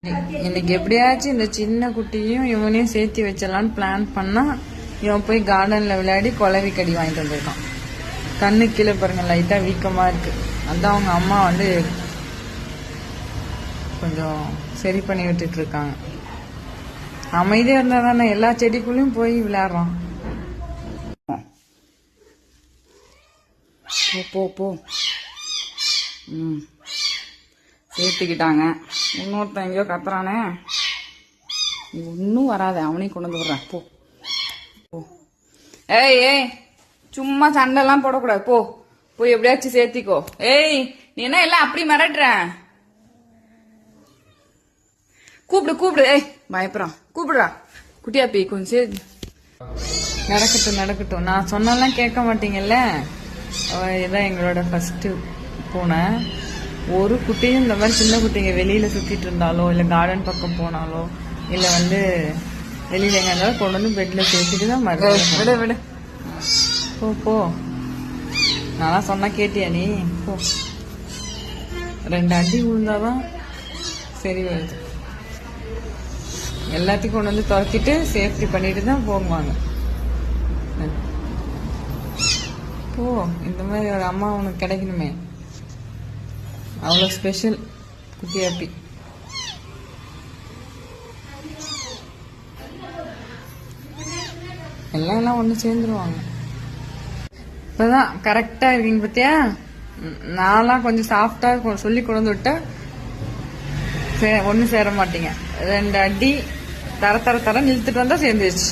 இன்னைக்கு எப்படியாச்சும் இந்த சின்ன குட்டியும் இவனையும் சேர்த்து வச்சிடலான்னு பிளான் பண்ணா இவன் போய் கார்டன்ல விளையாடி குலவி கடி வாங்கிட்டு வந்திருக்கான். கண்ணு கீழே பாருங்க, லைட்டா வீக்கமா இருக்கு. அதான் அவங்க அம்மா கொஞ்சம் சரி பண்ணி விட்டுட்டு இருக்காங்க. அமைதியா இருந்தா தானே எல்லா செடிக்குள்ளயும் போய் விளையாடுறான். போ போ. சேர்த்துக்கிட்டாங்க. இன்னொருத்தன் எங்கேயோ கத்துறானே, ஒன்னும் வராத, அவனையும் கொண்டு வந்து விடுறேன். போ போ. ஏய் ஏய், சும்மா சண்டைலாம் போடக்கூடாது. போ போய் எப்படியாச்சும் சேர்த்திக்கோ. ஏய், நீ என்ன எல்லாம் அப்படி மிரட்டுற? கூப்பிடு கூப்பிடு. ஏய், பயப்படுறான். கூப்பிடுறா குட்டியாப்பி, கொஞ்சம் சரி. நடக்கட்டும் நடக்கட்டும், நான் சொன்னாலாம் கேட்க மாட்டீங்கல்ல. இதான் எங்களோட ஃபர்ஸ்ட் பூனை. ஒரு குட்டியும் இந்த மாதிரி சின்ன குட்டிங்க வெளியில சுத்திட்டு இருந்தாலோ இல்ல கார்டன் பக்கம் போனாலோ இல்ல வெளியில எங்க இருந்தாலும் கொண்டு வந்து பெட்ல சேர்த்துட்டு தான் விட விட. போ போ. நான் சொன்னா கேட்டியா நீ? போ. 2 அடி விழுந்தாதான் சரி வருது. எல்லாத்தையும் கொண்டு வந்து துரத்திட்டு சேஃப்டி பண்ணிட்டு தான் போவாங்க. போ. இந்த மாதிரி ஒரு அம்மா உனக்கு கிடைக்கணுமே, அவ்வளோ ஸ்பெஷல் குட்டியாப்பி. எல்லாம் ஒன்று சேர்ந்துருவாங்க. இப்பதான் கரெக்டா இருக்கீங்க பத்தியா? நான்லாம் கொஞ்சம் சாஃப்டா சொல்லி கொண்டு வந்து விட்டா ஒன்னும் சேர மாட்டீங்க. 2 அடி தர தர தர நிறுத்துட்டு வந்தா சேர்ந்துருச்சு.